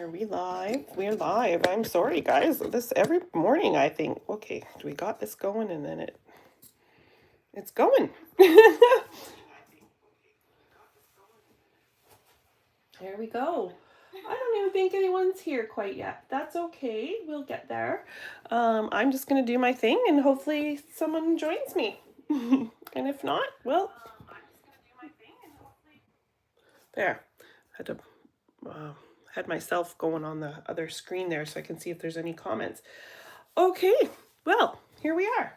Are we live? We're live. I'm sorry, guys. This every morning, I think. Okay, we got this going, and then it's going. There we go. I don't even think anyone's here quite yet. That's okay. We'll get there. I'm just gonna do my thing, and hopefully someone joins me. And if not, well, there. Had to had myself going on the other screen there so I can see if there's any comments. Okay, well, here we are.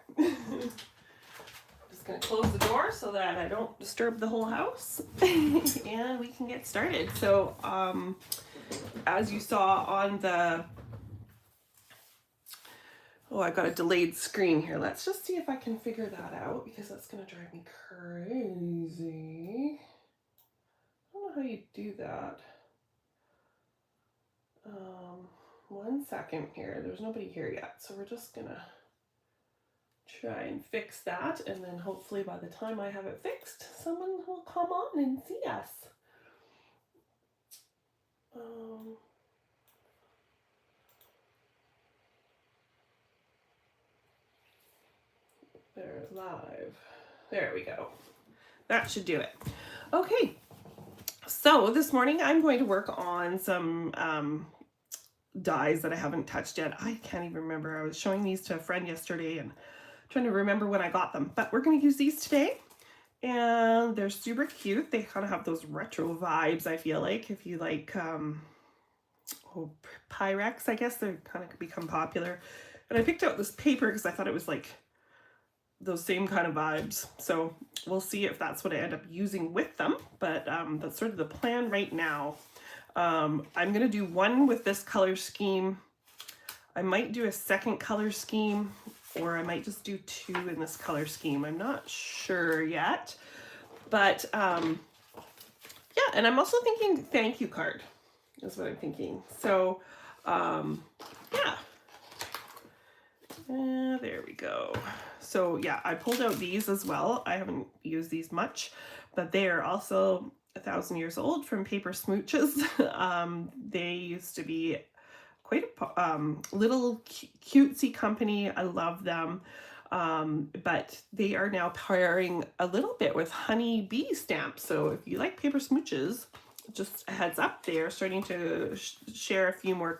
Just gonna close the door so that I don't disturb the whole house and we can get started. So as you saw on the, oh, I got a delayed screen here. Let's just see if I can figure that out because that's gonna drive me crazy. I don't know how you do that. 1 second here. There's nobody here yet, so we're just gonna try and fix that, and then hopefully by the time I have it fixed, someone will come on and see us. They're live. There we go. That should do it. Okay, so this morning I'm going to work on some dyes that I haven't touched yet. I can't even remember. I was showing these to a friend yesterday and trying to remember when I got them, but we're going to use these today, and they're super cute. They kind of have those retro vibes, I feel like. If you like Pyrex, I guess they're kind of become popular, and I picked out this paper because I thought it was like those same kind of vibes, so we'll see if that's what I end up using with them, but that's sort of the plan right now. I'm going to do one with this color scheme. I might do a second color scheme, or I might just do two in this color scheme. I'm not sure yet, but yeah, and I'm also thinking thank you card is what I'm thinking. So yeah, there we go. So yeah, I pulled out these as well. I haven't used these much, but they are also 1,000 years old from Paper Smooches. They used to be quite a little cutesy company. I love them, but they are now pairing a little bit with honey bee stamps. So if you like Paper Smooches, just a heads up, they are starting to share a few more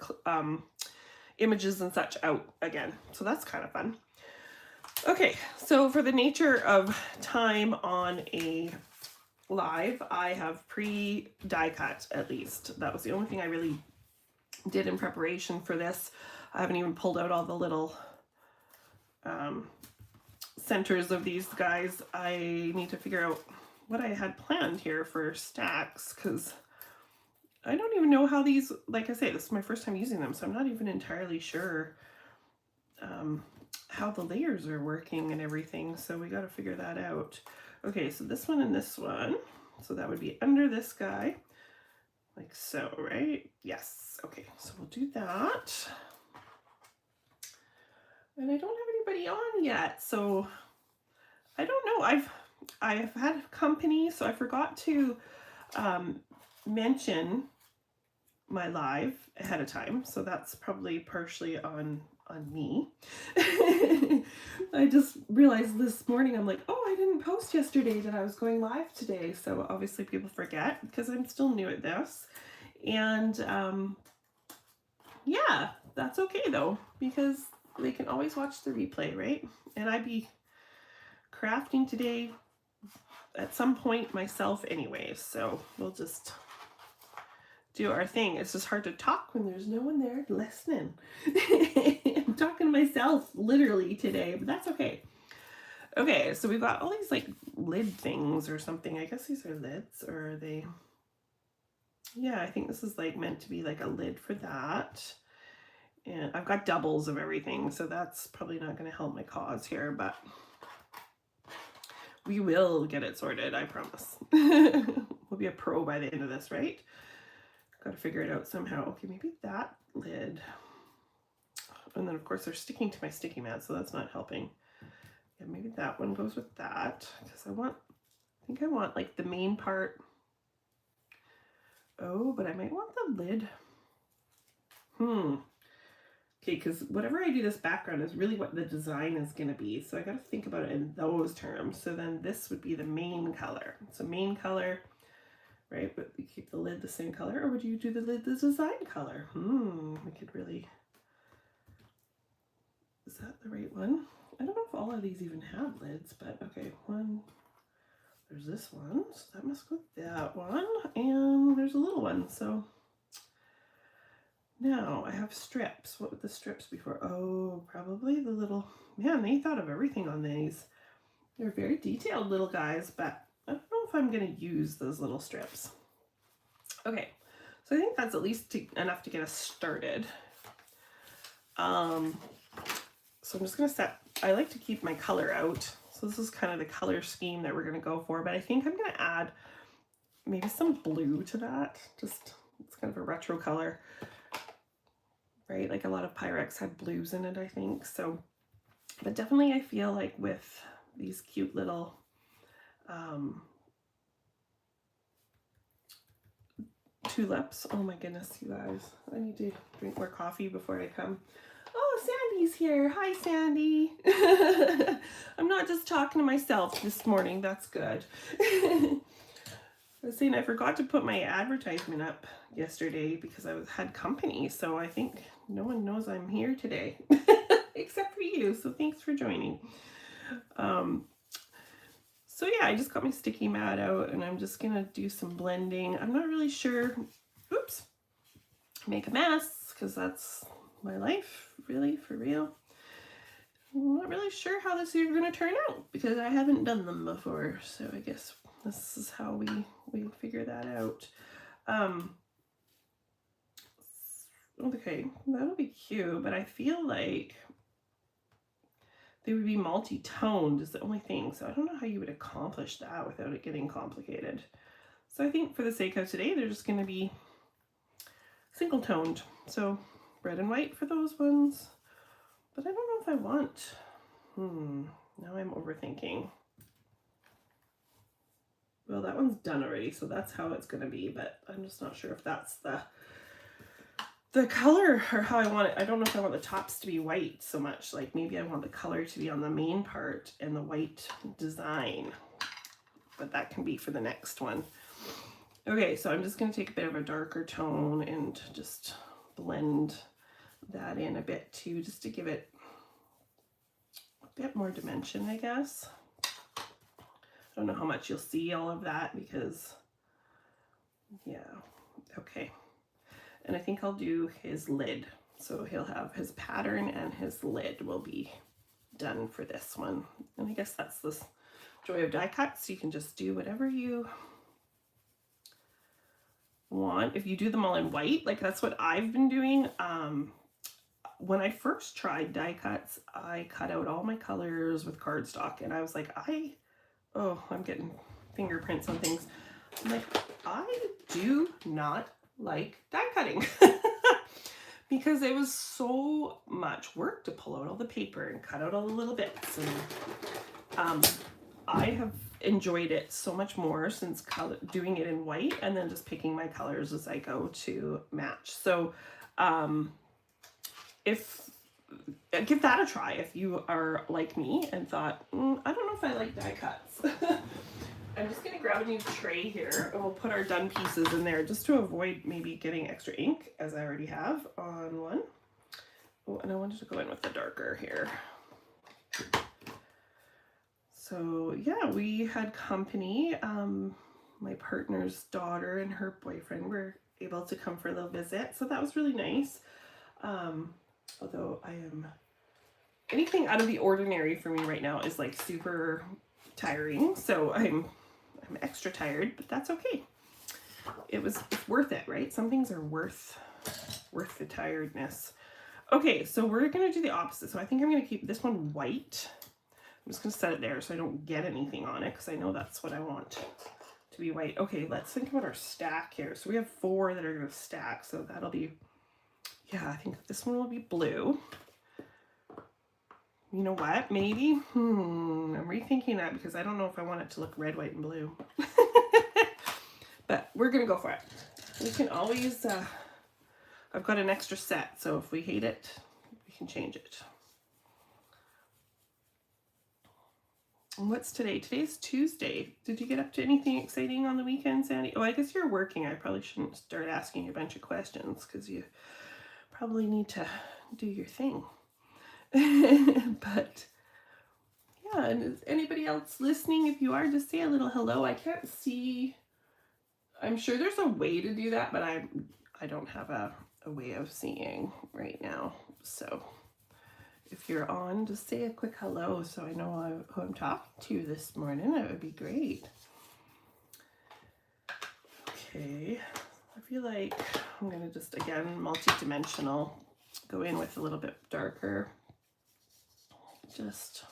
images and such out again. So that's kind of fun. Okay, so for the nature of time on a live, I have pre-die cut at least. That was the only thing I really did in preparation for this. I haven't even pulled out all the little centers of these guys. I need to figure out what I had planned here for stacks, because I don't even know how these, like I say, this is my first time using them, so I'm not even entirely sure how the layers are working and everything, so we got to figure that out. Okay, so this one and this one, so that would be under this guy, like so, right? Yes. Okay, so we'll do that. And I don't have anybody on yet, so I don't know. I've had company, so I forgot to mention my live ahead of time, so that's probably partially on me. I just realized this morning, I'm like, oh, I didn't post yesterday that I was going live today, so obviously people forget because I'm still new at this. And yeah, that's okay though, because they can always watch the replay, right? And I'd be crafting today at some point myself anyway, so we'll just do our thing. It's just hard to talk when there's no one there listening. I'm talking to myself literally today, but that's okay. Okay, so we've got all these like lid things or something. I guess these are lids, or are they? Yeah, I think this is like meant to be like a lid for that. And I've got doubles of everything, so that's probably not going to help my cause here, but we will get it sorted, I promise. We'll be a pro by the end of this, right? Got to figure it out somehow. Okay, maybe that lid. And then of course they're sticking to my sticky mat, so that's not helping. Yeah, maybe that one goes with that, because I think I want like the main part. Oh, but I might want the lid. Okay, because whatever I do this background is really what the design is going to be. So I got to think about it in those terms. So then this would be the main color. So main color, right? But we keep the lid the same color, or would you do the lid the design color? We could really, is that the right one? I don't know if all of these even have lids, but okay, one, there's this one, so that must go with that one, and there's a little one, so now I have strips. What would the strips be for? Oh, probably the little, man, they thought of everything on these. They're very detailed little guys, but I don't know if I'm going to use those little strips. Okay, so I think that's at least enough to get us started. So I'm just going to set, I like to keep my color out. So this is kind of the color scheme that we're going to go for, but I think I'm going to add maybe some blue to that. Just, it's kind of a retro color. Right, like a lot of Pyrex had blues in it, I think. So, but definitely I feel like with these cute little tulips. Oh my goodness, you guys. I need to drink more coffee before I come. Oh, Sandy's here. Hi, Sandy. I'm not just talking to myself this morning. That's good. I was saying I forgot to put my advertisement up yesterday because I had company, so I think no one knows I'm here today except for you, so thanks for joining. So yeah, I just got my sticky mat out and I'm just gonna do some blending. I'm not really sure, oops, make a mess, because that's my life, really, for real. I'm not really sure how this is gonna turn out because I haven't done them before, so I guess this is how we figure that out. Okay, that'll be cute, but I feel like they would be multi-toned is the only thing. So I don't know how you would accomplish that without it getting complicated. So I think for the sake of today, they're just going to be single toned. So red and white for those ones. But I don't know if I want, now I'm overthinking. Well, that one's done already, so that's how it's going to be, but I'm just not sure if that's the color or how I want it. I don't know if I want the tops to be white so much. Like maybe I want the color to be on the main part and the white design, but that can be for the next one. Okay, so I'm just going to take a bit of a darker tone and just blend that in a bit too, just to give it a bit more dimension, I guess. I don't know how much you'll see all of that because, yeah, okay. And I think I'll do his lid. So he'll have his pattern and his lid will be done for this one. And I guess that's the joy of die cuts. You can just do whatever you want. If you do them all in white, like that's what I've been doing. When I first tried die cuts, I cut out all my colors with cardstock and I was like, I'm getting fingerprints on things. I'm like, I do not like die cutting because it was so much work to pull out all the paper and cut out all the little bits, and I have enjoyed it so much more since doing it in white and then just picking my colors as I go to match. So if give that a try if you are like me and thought, I don't know if I like die cuts. I'm just going to grab a new tray here and we'll put our done pieces in there just to avoid maybe getting extra ink, as I already have on one. Oh, and I wanted to go in with the darker here. So yeah, we had company. My partner's daughter and her boyfriend were able to come for a little visit, so that was really nice. Although anything out of the ordinary for me right now is like super tiring, so I'm extra tired, but that's okay. It's worth it, right? Some things are worth the tiredness. Okay, so we're gonna do the opposite. So I think I'm gonna keep this one white. I'm just gonna set it there so I don't get anything on it because I know that's what I want to be white. Okay, let's think about our stack here. So we have 4 that are gonna stack, so that'll be, yeah, I think this one will be blue. You know what, maybe, I'm rethinking that because I don't know if I want it to look red, white, and blue. But we're gonna go for it. We can always I've got an extra set, so if we hate it, we can change it. And what's today? Today's Tuesday. Did you get up to anything exciting on the weekend, Sandy? Oh, I guess you're working. I probably shouldn't start asking you a bunch of questions because you probably need to do your thing. But yeah, and is anybody else listening? If you are, just say a little hello. I can't see. I'm sure there's a way to do that, but I don't have a way of seeing right now. So if you're on, just say a quick hello so I know who I'm talking to this morning. That would be great. Okay, I feel like I'm going to just, again, multi-dimensional, go in with a little bit darker. Just,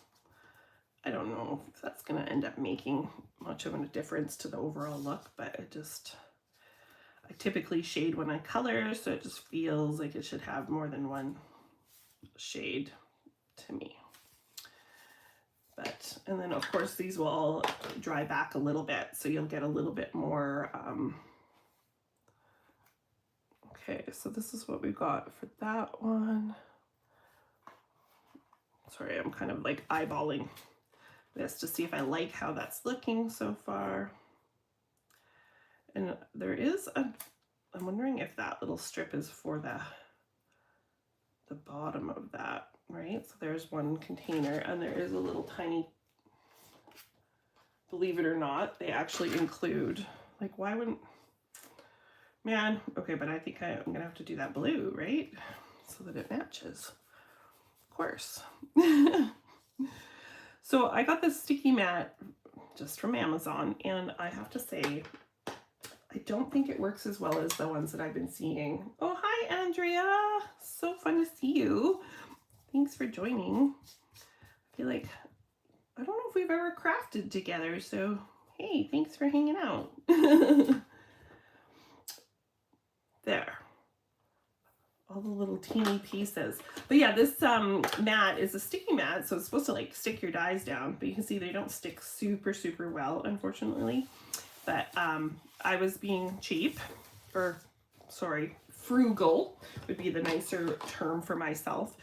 I don't know if that's going to end up making much of a difference to the overall look, but I typically shade when I color, so it just feels like it should have more than one shade to me. But, and then of course these will all dry back a little bit, so you'll get a little bit more. Okay, so this is what we got for that one. Sorry, I'm kind of like eyeballing this to see if I like how that's looking so far. And there is I'm wondering if that little strip is for the bottom of that, right? So there's one container and there is a little tiny, believe it or not, they actually include, like, why wouldn't, man, okay, but I think I'm gonna have to do that blue, right? So that it matches, of course. So I got this sticky mat just from Amazon, and I have to say, I don't think it works as well as the ones that I've been seeing. Oh, hi, Andrea. So fun to see you. Thanks for joining. I feel like, I don't know if we've ever crafted together, so hey, thanks for hanging out. There. All the little teeny pieces. But yeah, this mat is a sticky mat, so it's supposed to like stick your dies down, but you can see they don't stick super, super well, unfortunately. But I was being cheap, or sorry, frugal would be the nicer term for myself.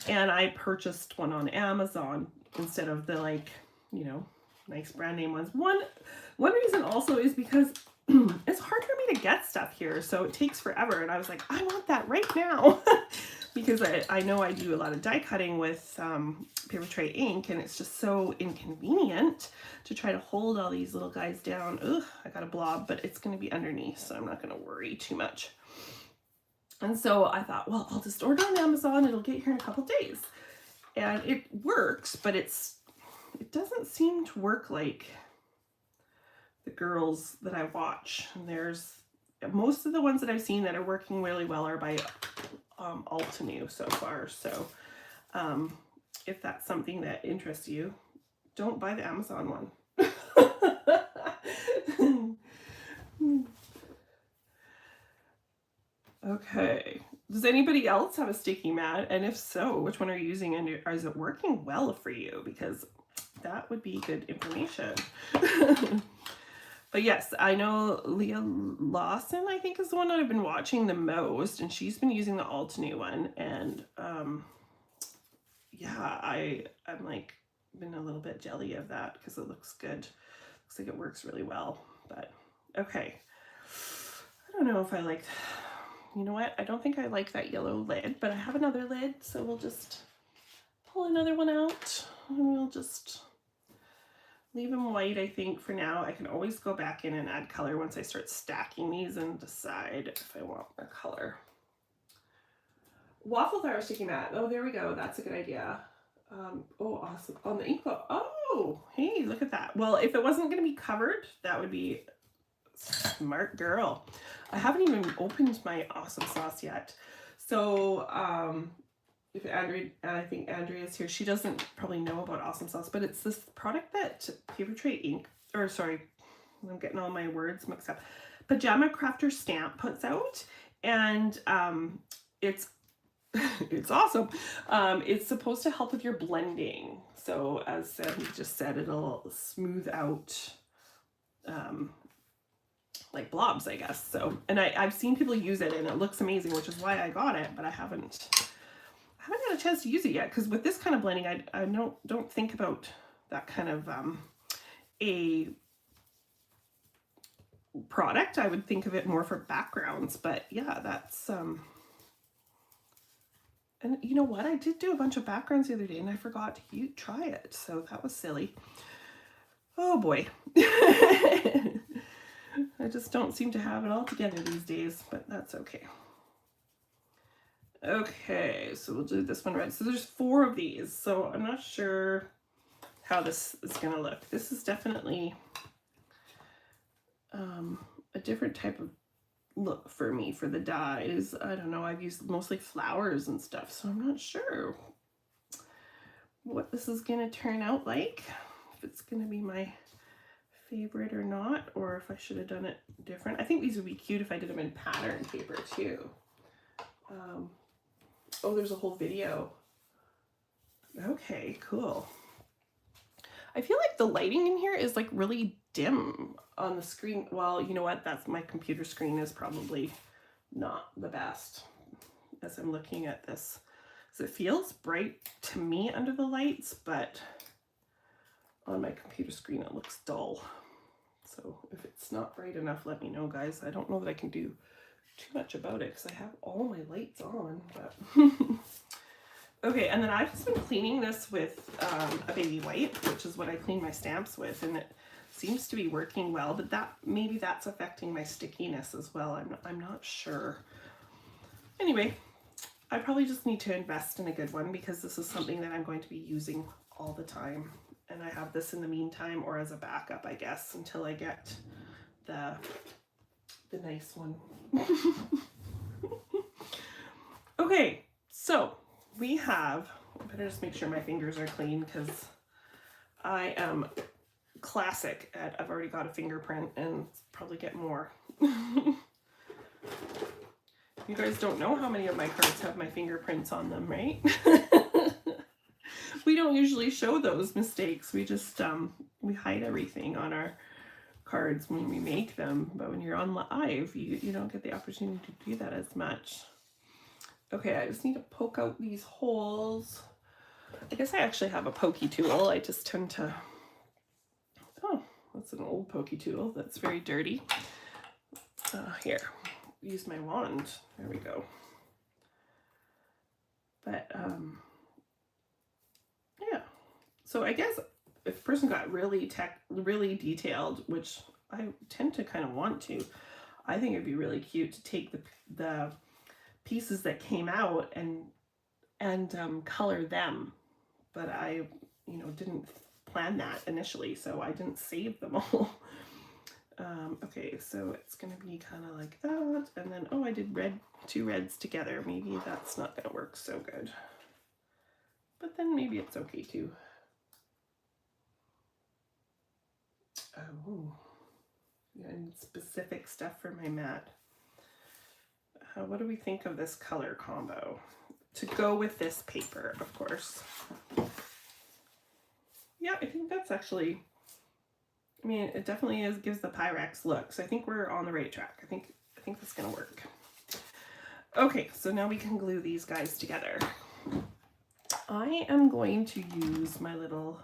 And I purchased one on Amazon instead of the, like, you know, nice brand name ones. One reason also is because it's hard for me to get stuff here, so it takes forever. And I was like, I want that right now. Because I know I do a lot of die cutting with paper tray ink, and it's just so inconvenient to try to hold all these little guys down. Ugh, I got a blob, but it's going to be underneath, so I'm not going to worry too much. And so I thought, well, I'll just order on Amazon. It'll get here in a couple days. And it works, but it doesn't seem to work like the girls that I watch. And there's most of the ones that I've seen that are working really well are by Altenew so far. So if that's something that interests you, don't buy the Amazon one. Okay, does anybody else have a sticky mat? And if so, which one are you using, and is it working well for you? Because that would be good information. But yes, I know Leah Lawson, I think, is the one that I've been watching the most, and she's been using the Altenew one. And yeah, I'm like been a little bit jelly of that because it looks good. Looks like it works really well. But okay, I don't know if I like. You know what? I don't think I like that yellow lid, but I have another lid, so we'll just pull another one out, and we'll just leave them white, I think, for now. I can always go back in and add color once I start stacking these and decide if I want more color. Waffle flower sticky mat. Oh, there we go. That's a good idea. Oh, awesome. On the ink book. Oh, hey, look at that. Well, if it wasn't going to be covered, that would be smart girl. I haven't even opened my awesome sauce yet. So, if Andrea, and I think Andrea's here, she doesn't probably know about awesome sauce, but it's this product that Paper Tray Ink, or sorry, I'm getting all my words mixed up, Pajama Crafter Stamp puts out, and it's awesome. It's supposed to help with your blending. So as Sam just said, it'll smooth out like blobs, I guess. So, and I've seen people use it and it looks amazing, which is why I got it, but I haven't had a chance to use it yet, because with this kind of blending, I don't think about that kind of a product. I would think of it more for backgrounds, but yeah, that's and you know what, I did do a bunch of backgrounds the other day and I forgot to try it, so that was silly. Oh boy. I just don't seem to have it all together these days, but that's okay. Okay, so we'll do this one red. So there's 4 of these, so I'm not sure how this is gonna look. This is definitely a different type of look for me for the dyes. I don't know, I've used mostly flowers and stuff, so I'm not sure what this is gonna turn out like, if it's gonna be my favorite or not, or if I should have done it different. I think these would be cute if I did them in pattern paper too. Oh, there's a whole video. Okay, cool. I feel like the lighting in here is like really dim on the screen. Well, you know what? That's my computer screen is probably not the best as I'm looking at this. So it feels bright to me under the lights, but on my computer screen it looks dull. So if it's not bright enough, let me know, guys. I don't know that I can do too much about it because I have all my lights on, but okay. And then I've just been cleaning this with a baby wipe, which is what I clean my stamps with, and it seems to be working well, but that maybe that's affecting my stickiness as well. I'm not sure. Anyway, I probably just need to invest in a good one because this is something that I'm going to be using all the time, and I have this in the meantime or as a backup, I guess, until I get the nice one. Okay, so we have, I better just make sure my fingers are clean because I am classic at, I've already got a fingerprint and probably get more. You guys don't know how many of my cards have my fingerprints on them, right? We don't usually show those mistakes. We just we hide everything on our cards when we make them, but when you're on live, you don't get the opportunity to do that as much. Okay, I just need to poke out these holes. I guess I actually have a pokey tool. I just tend to, oh, that's an old pokey tool that's very dirty. Here, use my wand. There we go. But yeah, so I guess if a person got really detailed, which I tend to kind of want to, I think it'd be really cute to take the pieces that came out and color them. But I, didn't plan that initially, so I didn't save them all. Okay, so it's gonna be kind of like that, and then, oh, I did two reds together. Maybe that's not gonna work so good. But then maybe it's okay too. Oh, yeah, I need specific stuff for my mat. What do we think of this color combo? To go with this paper, of course. Yeah, I think that's actually, I mean, it definitely gives the Pyrex look. So I think we're on the right track. I think that's gonna work. Okay, so now we can glue these guys together. I am going to use my little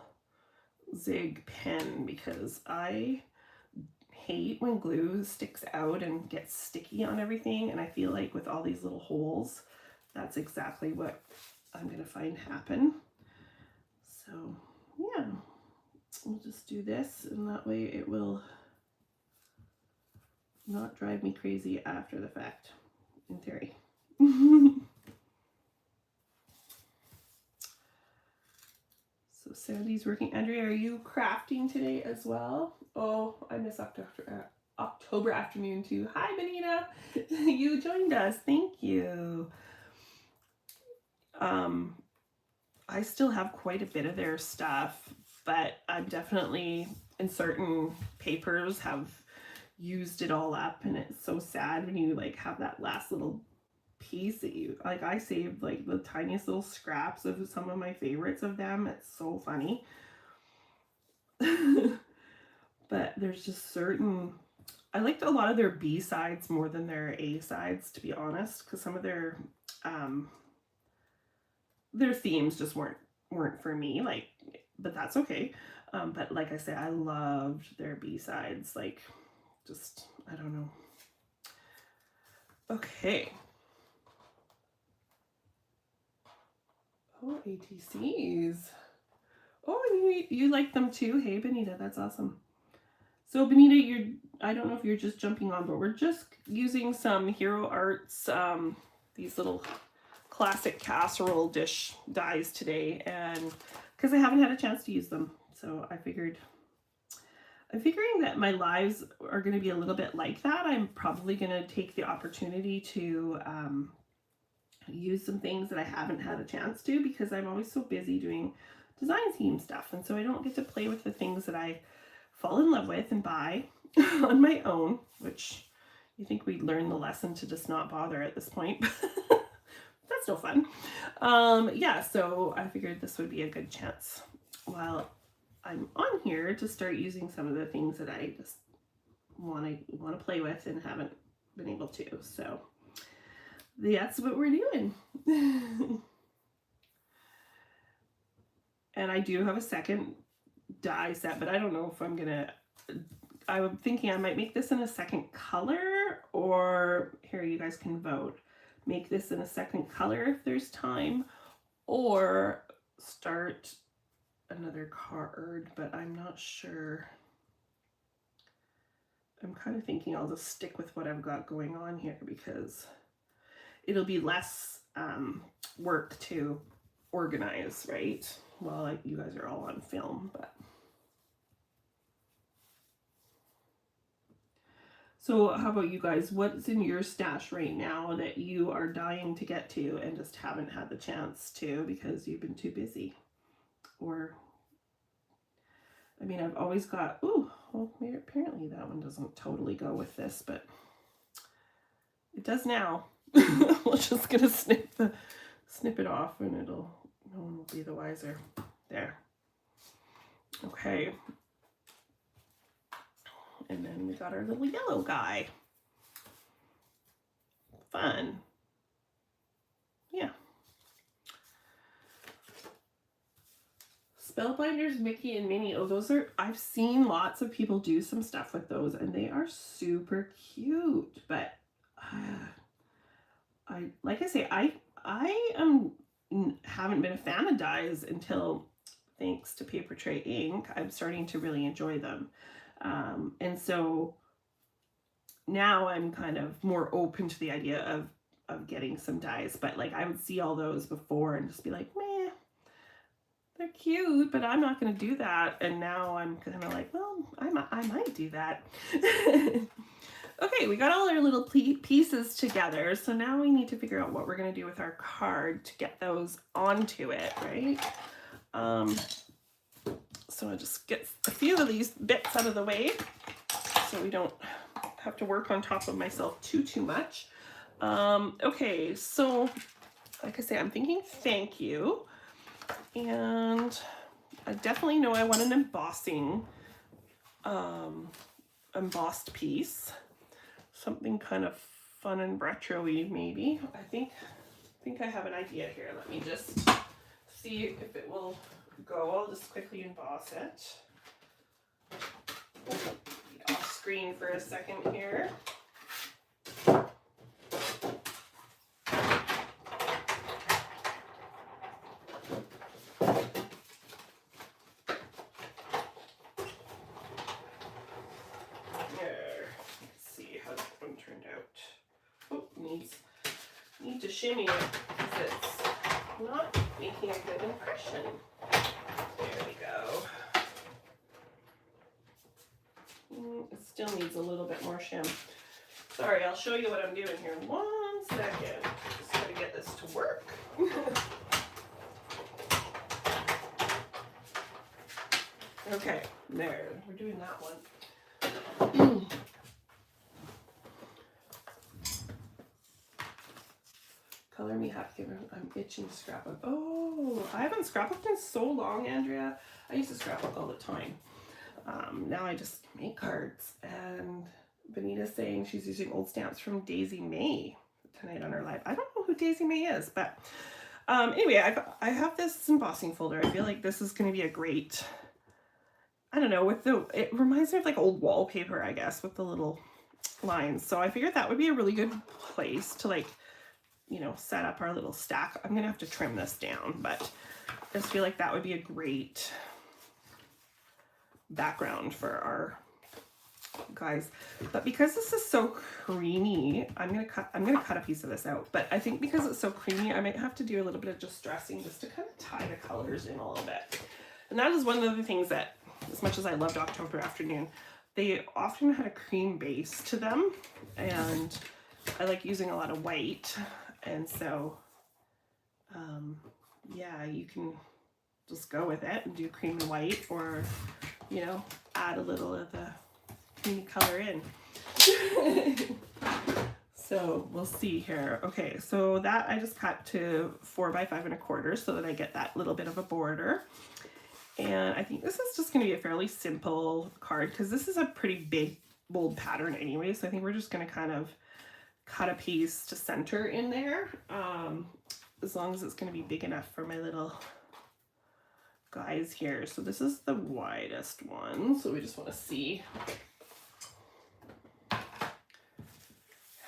Zig pen because I hate when glue sticks out and gets sticky on everything, and I feel like with all these little holes, that's exactly what I'm gonna find happen. So yeah, we'll just do this, and that way it will not drive me crazy after the fact, in theory. So Sandy's working. Andrea, are you crafting today as well? Oh, I miss October afternoon too. Hi, Benita. You joined us. Thank you. I still have quite a bit of their stuff, but I'm definitely in certain papers have used it all up, and it's so sad when you like have that last little piece that you like. I saved like the tiniest little scraps of some of my favorites of them. It's so funny. But there's just certain I liked a lot of their B sides more than their A sides, to be honest, because some of their themes just weren't for me, like, but that's okay. But like I say, I loved their B sides, like, just, I don't know. Okay. Oh, ATCs. Oh, you like them too? Hey, Benita, that's awesome. So Benita, I don't know if you're just jumping on, but we're just using some Hero Arts, these little classic casserole dish dies today, and because I haven't had a chance to use them, so I'm figuring that my lives are going to be a little bit like that. I'm probably going to take the opportunity to use some things that I haven't had a chance to, because I'm always so busy doing design theme stuff, and so I don't get to play with the things that I fall in love with and buy on my own, which you think we'd learn the lesson to just not bother at this point. That's no fun. Yeah, so I figured this would be a good chance while I'm on here to start using some of the things that I just want to play with and haven't been able to. So that's what we're doing. And I do have a second die set, but I don't know if I'm thinking I might make this in a second color, or here, you guys can vote. Make this in a second color if there's time, or start another card, but I'm not sure. I'm kind of thinking I'll just stick with what I've got going on here, because it'll be less work to organize, right? Well, you guys are all on film, but. So how about you guys? What's in your stash right now that you are dying to get to and just haven't had the chance to because you've been too busy? Or, I mean, I've always got, ooh, well, apparently that one doesn't totally go with this, but it does now. We're just gonna snip it off, and no one will be the wiser. There. Okay. And then we got our little yellow guy. Fun. Yeah. Spellbinders, Mickey and Minnie. Oh, I've seen lots of people do some stuff with those, and they are super cute. But like I say, I haven't been a fan of dies until, thanks to Paper Tray Ink, I'm starting to really enjoy them. And so now I'm kind of more open to the idea of getting some dies, but like I would see all those before and just be like, meh, they're cute, but I'm not going to do that. And now I'm kind of like, well, I might do that. Okay, we got all our little pieces together, so now we need to figure out what we're going to do with our card to get those onto it, right? So I'll just get a few of these bits out of the way so we don't have to work on top of myself too much. Okay, so like I say, I'm thinking thank you. And I definitely know I want an embossed piece. Something kind of fun and retro-y, maybe. I think I have an idea here. Let me just see if it will go. I'll just quickly emboss it. Be off screen for a second here. Need to shimmy it because it's not making a good impression. There we go. It still needs a little bit more shim. Sorry, I'll show you what I'm doing here in 1 second. Just gotta get this to work. Okay, there. We're doing that one. Color me happy. I'm itching to scrapbook. Oh, I haven't scrapbooked in so long, Andrea. I used to scrapbook all the time. Now I just make cards, and Benita's saying she's using old stamps from Daisy May tonight on her live. I don't know who Daisy May is, but anyway, I have this embossing folder. I feel like this is going to be a great, I don't know, it reminds me of like old wallpaper, I guess, with the little lines. So I figured that would be a really good place to, like, you know, set up our little stack. I'm going to have to trim this down, but I just feel like that would be a great background for our guys. But because this is so creamy, I'm gonna cut a piece of this out. But I think because it's so creamy, I might have to do a little bit of just dressing just to kind of tie the colors in a little bit. And that is one of the things that, as much as I loved October Afternoon, they often had a cream base to them, and I like using a lot of white. And so yeah, you can just go with it and do cream and white, or, you know, add a little of the creamy color in. So we'll see here. Okay, so that I just cut to 4 by 5 1/4 so that I get that little bit of a border. And I think this is just going to be a fairly simple card because this is a pretty big, bold pattern anyway. So I think we're just going to kind of cut a piece to center in there, as long as it's going to be big enough for my little guys here. So this is the widest one, so we just want to see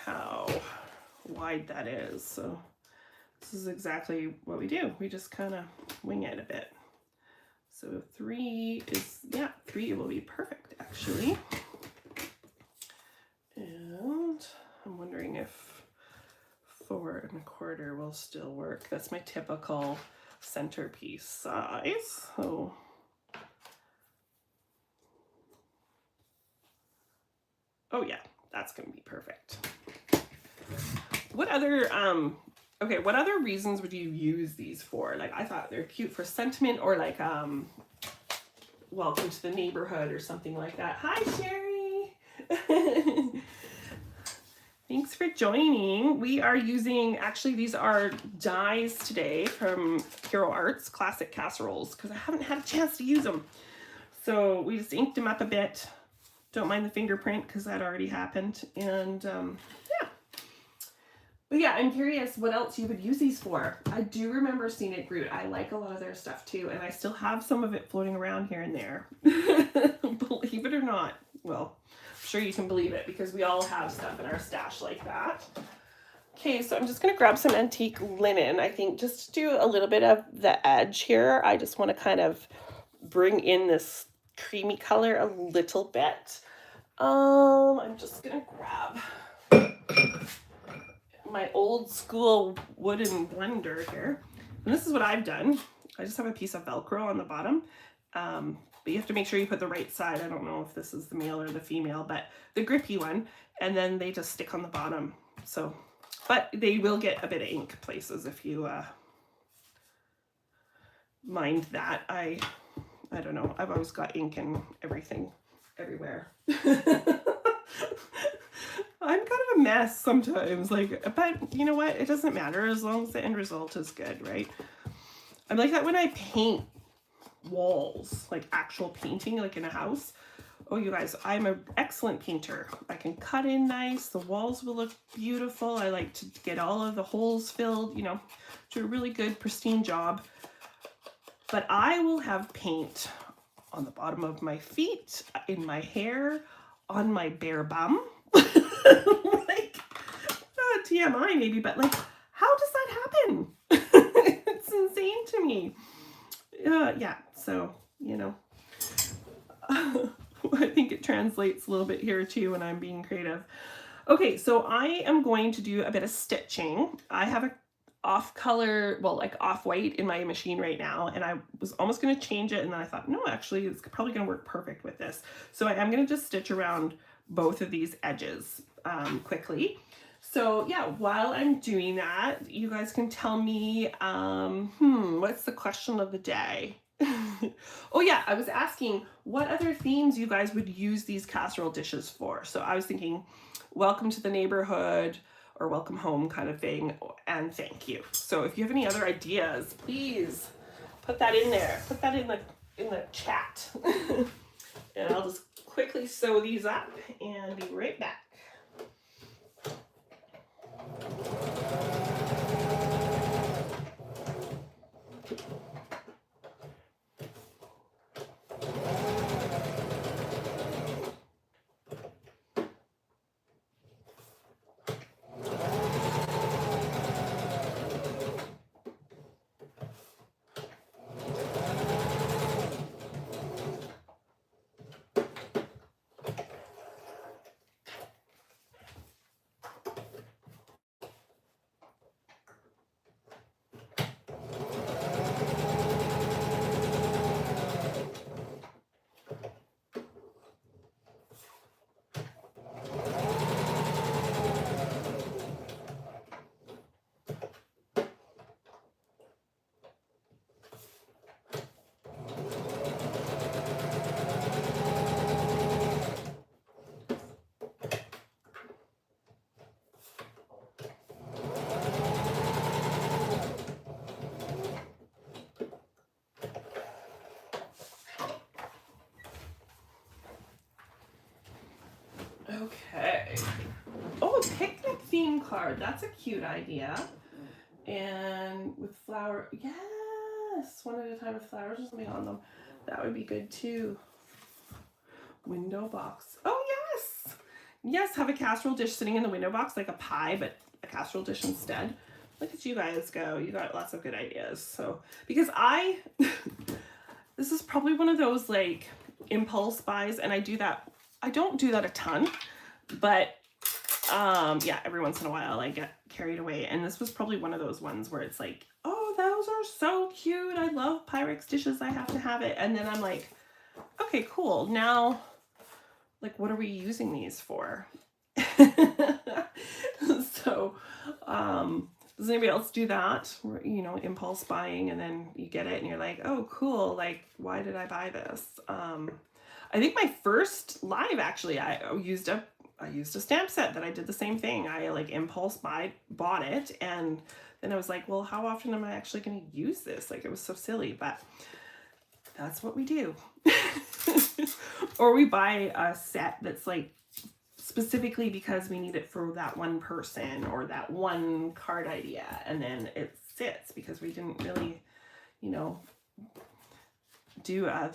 how wide that is. So this is exactly what we do. We just kind of wing it a bit. So 3 is, yeah, 3 will be perfect actually. And I'm wondering if 4 1/4 will still work. That's my typical centerpiece size. So oh yeah, that's gonna be perfect. What other okay, what other reasons would you use these for? Like, I thought they're cute for sentiment, or like welcome to the neighborhood or something like that. Hi Sherry. Thanks for joining. We are using, actually these are dies today from Hero Arts, classic casseroles, because I haven't had a chance to use them. So we just inked them up a bit. Don't mind the fingerprint because that already happened. And yeah. But yeah, I'm curious what else you would use these for. I do remember Scenic Route. I like a lot of their stuff too, and I still have some of it floating around here and there. Believe it or not. Well, I'm sure you can believe it because we all have stuff in our stash like that. Okay, so I'm just going to grab some antique linen, I think, just to do a little bit of the edge here. I just want to kind of bring in this creamy color a little bit. I'm just going to grab my old school wooden blender here. And this is what I've done. I just have a piece of Velcro on the bottom. But you have to make sure you put the right side. I don't know if this is the male or the female, but the grippy one. And then they just stick on the bottom. So, but they will get a bit of ink places if you mind that. I don't know. I've always got ink in everything, everywhere. I'm kind of a mess sometimes, like, but you know what? It doesn't matter as long as the end result is good, right? I'm like that when I paint walls, like actual painting, like in a house. Oh, you guys, I'm an excellent painter. I can cut in nice. The walls will look beautiful. I like to get all of the holes filled, you know, do a really good, pristine job. But I will have paint on the bottom of my feet, in my hair, on my bare bum. Like, TMI maybe, but like, how does that happen? It's insane to me. Yeah, so, you know, I think it translates a little bit here too when I'm being creative. Okay, so I am going to do a bit of stitching. I have a off color, well, like off white in my machine right now, and I was almost going to change it, and then I thought, no, actually it's probably going to work perfect with this. So I am going to just stitch around both of these edges quickly. So yeah, while I'm doing that, you guys can tell me, what's the question of the day? Oh yeah, I was asking what other themes you guys would use these casserole dishes for. So I was thinking welcome to the neighborhood or welcome home kind of thing, and thank you. So if you have any other ideas, please put that in there. Put that in the chat. And I'll just quickly sew these up and be right back. Okay. Oh, a picnic theme card. That's a cute idea. And with flower, yes, one at a time with flowers or something on them. That would be good too. Window box. Oh, yes. Yes, have a casserole dish sitting in the window box like a pie, but a casserole dish instead. Look at you guys go. You got lots of good ideas. So, because this is probably one of those like impulse buys, and I do that. I don't do that a ton, but yeah, every once in a while I get carried away. And this was probably one of those ones where it's like, oh, those are so cute. I love Pyrex dishes. I have to have it. And then I'm like, okay, cool. Now, like, what are we using these for? So, does anybody else do that? Where, you know, impulse buying, and then you get it and you're like, oh, cool. Like, why did I buy this? I think my first live, actually, I used a stamp set that I did the same thing. I like impulse bought it, and then I was like, well, how often am I actually going to use this? Like, it was so silly, but that's what we do. Or we buy a set that's like specifically because we need it for that one person or that one card idea, and then it sits because we didn't really, you know, do a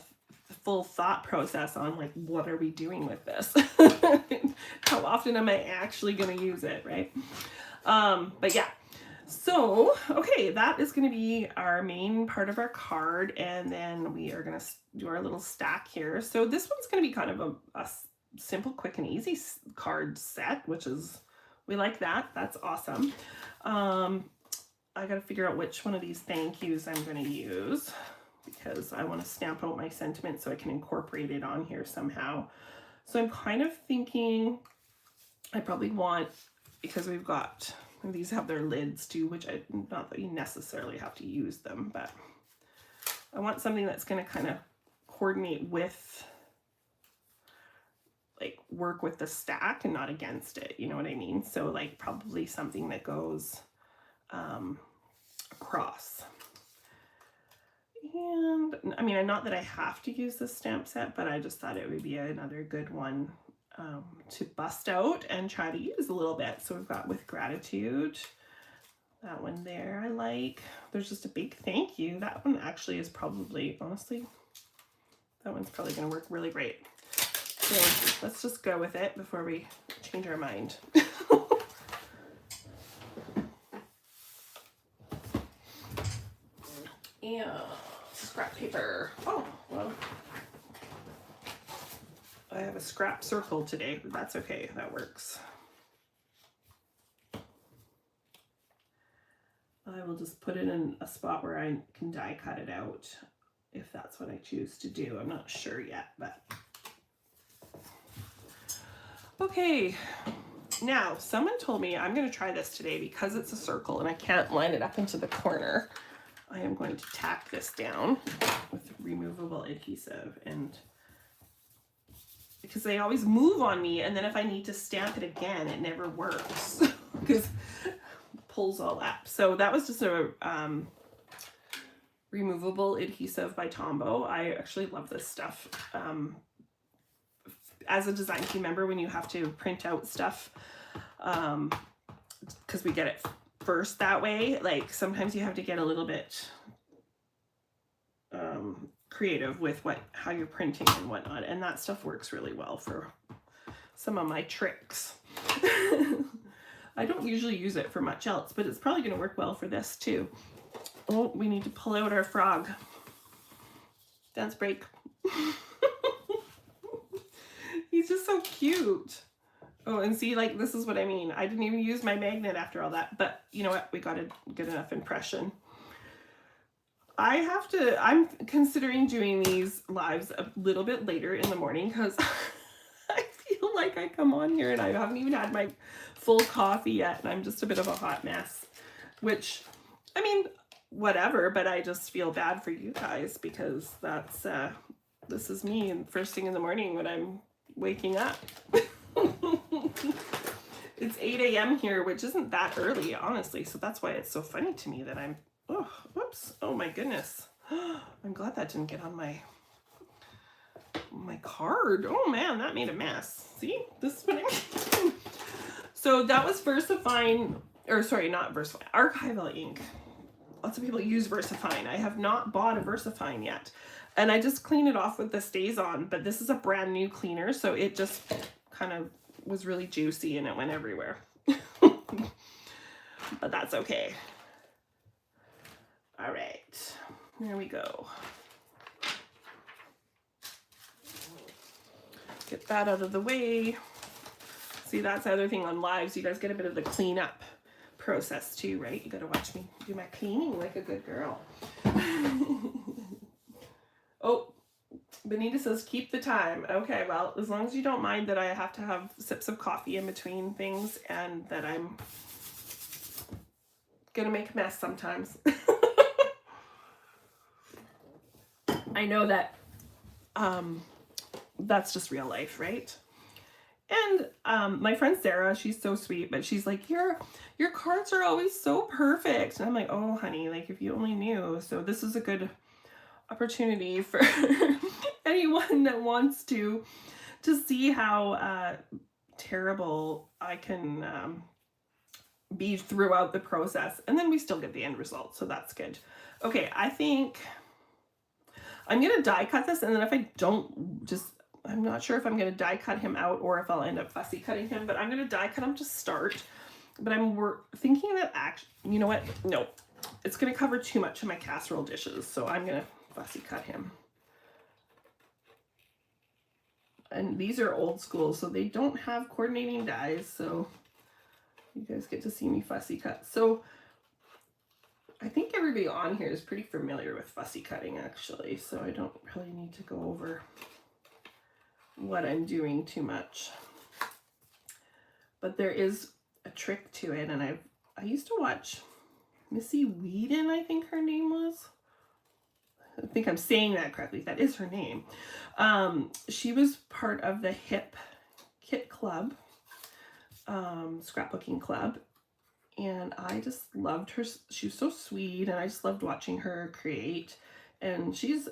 full thought process on like, what are we doing with this? How often am I actually going to use it, right? But yeah, so okay, that is going to be our main part of our card, and then we are going to do our little stack here. So this one's going to be kind of a simple, quick, and easy card set, which is, we like that. That's awesome. I got to figure out which one of these thank yous I'm going to use, because I want to stamp out my sentiment so I can incorporate it on here somehow. So I'm kind of thinking I probably want, because we've got, these have their lids too, which not that you necessarily have to use them, but I want something that's going to kind of coordinate with, like, work with the stack and not against it, you know what I mean? So like probably something that goes across. And I mean, not that I have to use this stamp set, but I just thought it would be another good one to bust out and try to use a little bit. So we've got with gratitude, that one there I like. There's just a big thank you. That one actually is probably, honestly, that one's probably going to work really great. So let's just go with it before we change our mind. And scrap paper. Oh, well, I have a scrap circle today, but that's okay. That works. I will just put it in a spot where I can die cut it out if that's what I choose to do. I'm not sure yet, but okay. Now, someone told me I'm going to try this today because it's a circle and I can't line it up into the corner. I am going to tack this down with removable adhesive, and because they always move on me, and then if I need to stamp it again, it never works because it pulls all up. So that was just a removable adhesive by Tombow. I actually love this stuff. as a design team member, when you have to print out stuff, because we get it first that way, like sometimes you have to get a little bit creative with how you're printing and whatnot, and that stuff works really well for some of my tricks. I don't usually use it for much else, but it's probably going to work well for this too. Oh, we need to pull out our frog. Dance break. He's just so cute. Oh, and see, like, this is what I mean. I didn't even use my magnet after all that, but you know what? We got a good enough impression. I'm considering doing these lives a little bit later in the morning because I feel like I come on here and I haven't even had my full coffee yet, and I'm just a bit of a hot mess, which, I mean, whatever, but I just feel bad for you guys because that's, this is me and first thing in the morning when I'm waking up. It's 8 a.m. here, which isn't that early, honestly, so that's why it's so funny to me that I'm, oh, whoops, oh my goodness. I'm glad that didn't get on my card. Oh man, that made a mess. See, this is what I mean. So that was VersaFine, or sorry, not VersaFine, Archival ink. Lots of people use VersaFine. I have not bought a VersaFine yet. And I just clean it off with the Stays-On, but this is a brand new cleaner, so it just kind of was really juicy and it went everywhere. But that's okay. All right, there we go. Get that out of the way. See, that's the other thing on lives. You guys get a bit of the cleanup process too, right? You gotta watch me do my cleaning like a good girl. Oh, Benita says keep the time. Okay, well, as long as you don't mind that I have to have sips of coffee in between things and that I'm gonna make a mess sometimes. I know that that's just real life, right? And my friend Sarah, she's so sweet, but she's like, your cards are always so perfect. And I'm like, oh honey, like if you only knew. So this is a good opportunity for anyone that wants to see how terrible I can be throughout the process. And then we still get the end result, so that's good. Okay, I think I'm gonna die cut this, and then if I don't, I'm not sure if I'm gonna die cut him out or if I'll end up fussy cutting him, but I'm gonna die cut him to start. But we're thinking that actually, you know what? No, it's gonna cover too much of my casserole dishes, so I'm gonna fussy cut him. And these are old school, so they don't have coordinating dies, so you guys get to see me fussy cut. So I think everybody on here is pretty familiar with fussy cutting actually, so I don't really need to go over what I'm doing too much. But there is a trick to it, and I used to watch Missy Whedon, I think her name was. I think I'm saying that correctly. That is her name. She was part of the Hip Kit Club, scrapbooking club, and I just loved her. She was so sweet, and I just loved watching her create. And she's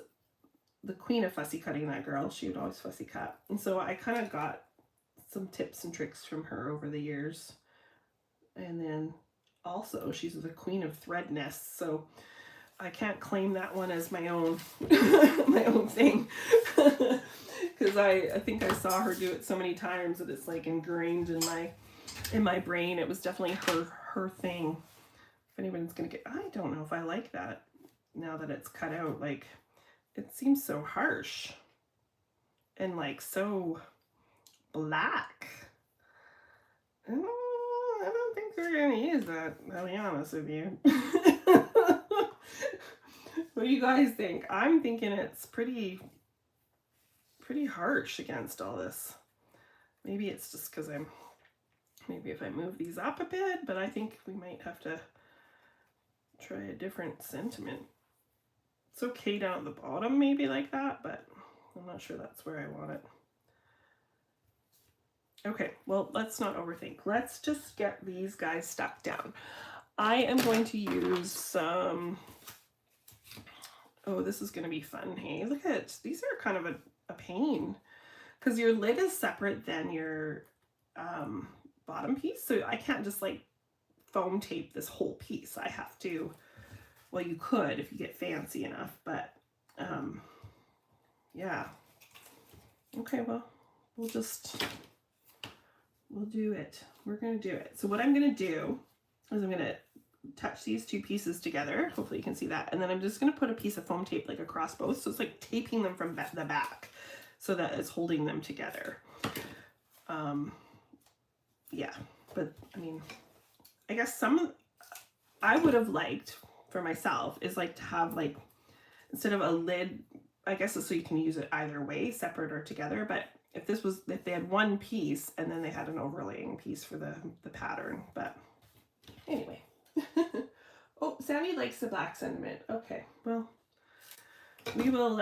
the queen of fussy cutting, that girl. She would always fussy cut. And so I kind of got some tips and tricks from her over the years. And then also she's the queen of thread nests, so I can't claim that one as my own my own thing. Because I think I saw her do it so many times that it's like ingrained in my brain. It was definitely her thing. If anyone's gonna get, I don't know if I like that now that it's cut out. Like, it seems so harsh and like so black. I don't think they're gonna use that, I'll be honest with you. What do you guys think? I'm thinking it's pretty harsh against all this. Maybe it's just because maybe if I move these up a bit, but I think we might have to try a different sentiment. It's okay down at the bottom, maybe like that, but I'm not sure that's where I want it. Okay, well, let's not overthink. Let's just get these guys stuck down. I am going to use some, oh, this is going to be fun. Hey, look at it. These are kind of a pain because your lid is separate than your bottom piece. So I can't just like foam tape this whole piece. I have to, well, you could if you get fancy enough, but yeah. Okay, well, we'll do it. We're gonna do it. So what I'm gonna do is I'm gonna touch these two pieces together. Hopefully you can see that. And then I'm just gonna put a piece of foam tape like across both. So it's like taping them from the back so that it's holding them together. Yeah, but I mean, I guess I would have liked for myself is like to have like, instead of a lid, I guess it's so you can use it either way, separate or together. But if they had one piece and then they had an overlaying piece for the pattern, but anyway. Oh, Sandy likes the black sentiment. Okay, well, we will,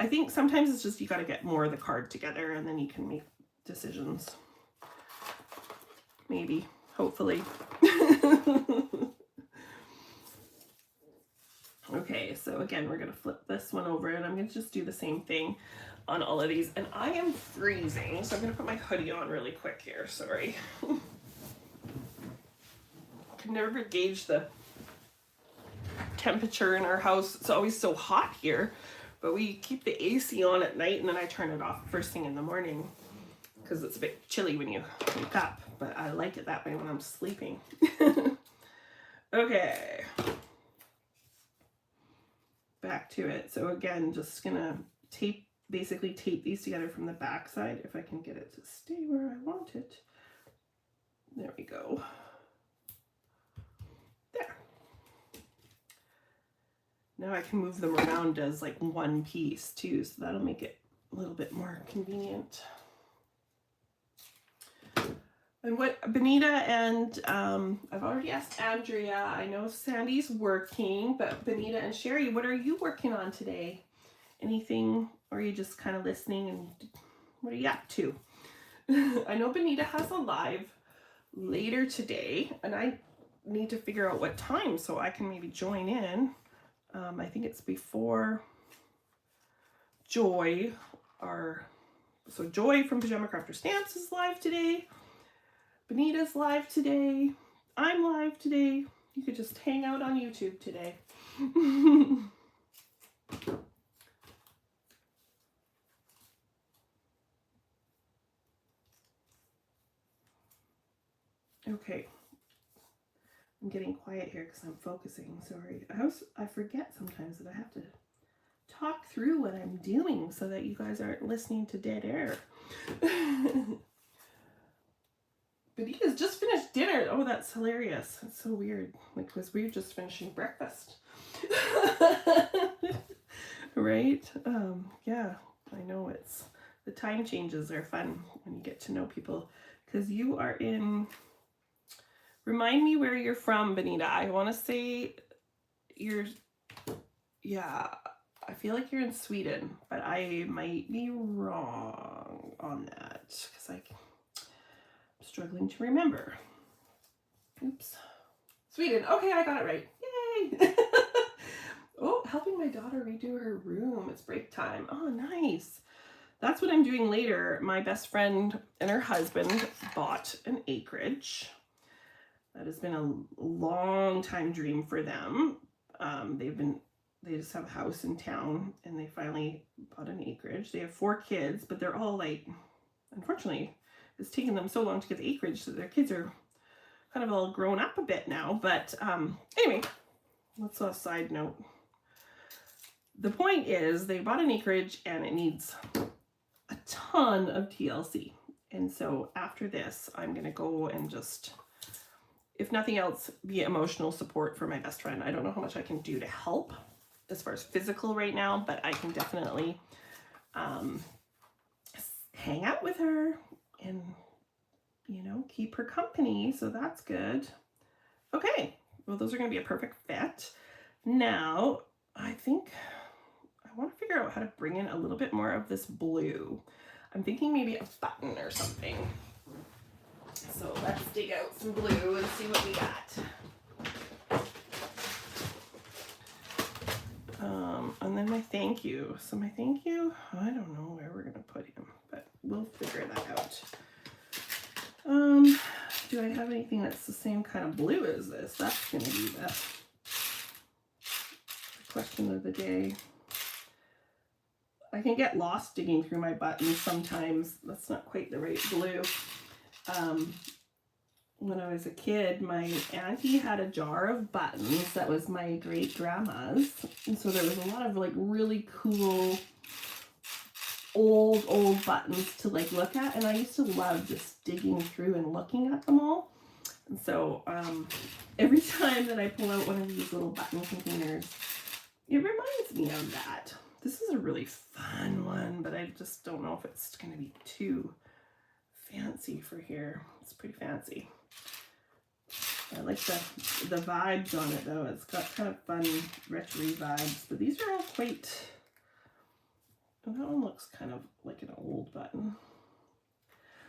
I think sometimes it's just you got to get more of the card together and then you can make decisions. Maybe, hopefully. Okay, so again, we're going to flip this one over and I'm going to just do the same thing on all of these. And I am freezing, so I'm going to put my hoodie on really quick here. Sorry. I can never gauge the temperature in our house. It's always so hot here, but we keep the AC on at night and then I turn it off first thing in the morning because it's a bit chilly when you wake up, but I like it that way when I'm sleeping. Okay. Back to it. So again, just gonna basically tape these together from the back side if I can get it to stay where I want it. There we go. There. Now I can move them around as like one piece too, so that'll make it a little bit more convenient. And what Benita and I've already asked Andrea, I know Sandy's working, but Benita and Sherry, what are you working on today? Anything, or are you just kind of listening, and what are you up to? I know Benita has a live later today and I need to figure out what time so I can maybe join in. I think it's before Joy, so Joy from Pajama Crafter Stamps is live today. Benita's live today. I'm live today. You could just hang out on YouTube today. Okay. I'm getting quiet here because I'm focusing. Sorry. I forget sometimes that I have to talk through what I'm doing so that you guys aren't listening to dead air. Benita's just finished dinner. Oh, that's hilarious. That's so weird. Like, because we're just finishing breakfast. Right? Yeah, I know the time changes are fun when you get to know people. Because you are in, remind me where you're from, Benita. I want to say yeah, I feel like you're in Sweden, but I might be wrong on that. Because I'm struggling to remember. Oops. Sweden. Okay, I got it right. Yay! Oh, helping my daughter redo her room. It's break time. Oh, nice. That's what I'm doing later. My best friend and her husband bought an acreage. That has been a long time dream for them. They just have a house in town and they finally bought an acreage. They have 4 kids, but they're all like, unfortunately, it's taken them so long to get the acreage that their kids are kind of all grown up a bit now. But anyway, that's a side note. The point is they bought an acreage and it needs a ton of TLC. And so after this, I'm going to go and just, if nothing else, be emotional support for my best friend. I don't know how much I can do to help as far as physical right now, but I can definitely hang out with her and, you know, keep her company. So that's good. Okay. Well, those are going to be a perfect fit. Now, I think I want to figure out how to bring in a little bit more of this blue. I'm thinking maybe a button or something. So let's dig out some blue and see what we got. And and then my thank you. So my thank you, I don't know where we're gonna put him, but we'll figure that out. Do I have anything that's the same kind of blue as this? That's gonna be the question of the day. I can get lost digging through my buttons sometimes. That's not quite the right blue. When I was a kid, my auntie had a jar of buttons that was my great grandma's, and so there was a lot of like really cool old buttons to like look at, and I used to love just digging through and looking at them all. And so every time that I pull out one of these little button containers, it reminds me of that. This is a really fun one, but I just don't know if it's going to be too fancy for here. It's pretty fancy. I like the vibes on it though. It's got kind of fun retro vibes, but these are all quite, oh, that one looks kind of like an old button.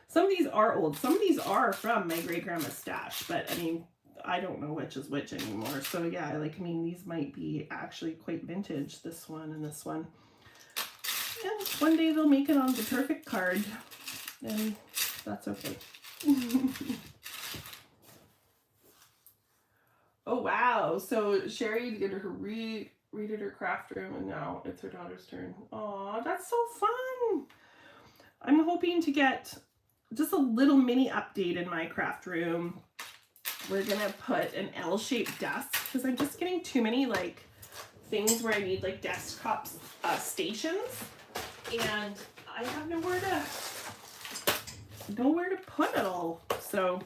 Some of these are old. Some of these are from my great grandma's stash, but I mean, I don't know which is which anymore. So yeah, like, I mean, these might be actually quite vintage, this one and this one. And one day they'll make it on the perfect card, and that's okay. Oh wow, so Sherry did her redid her craft room, and now it's her daughter's turn. Aw, that's so fun. I'm hoping to get just a little mini update in my craft room. We're gonna put an L-shaped desk because I'm just getting too many like things where I need like desktop stations, and I have nowhere to put it all. So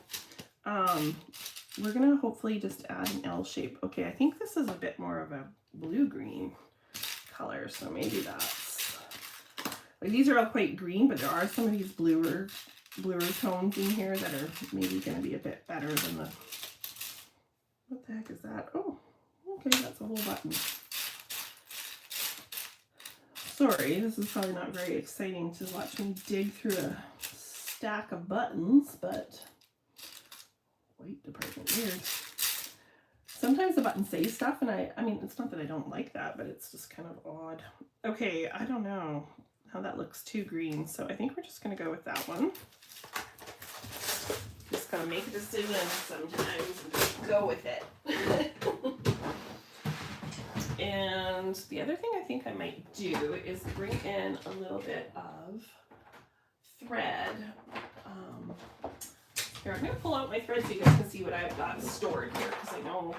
we're gonna hopefully just add an L shape. Okay, I think this is a bit more of a blue-green color, so maybe that's like, these are all quite green, but there are some of these bluer tones in here that are maybe gonna be a bit better than the, what the heck is that? Oh, okay, that's a whole button. Sorry, this is probably not very exciting to watch me dig through a stack of buttons, but white department, weird. Sometimes the buttons say stuff, and I mean, it's not that I don't like that, but it's just kind of odd. Okay, I don't know how that looks too green, so I think we're just gonna go with that one. Just gotta make a decision sometimes and just go with it. And the other thing I think I might do is bring in a little bit of thread. Here, I'm going to pull out my thread so you guys can see what I've got stored here, because I know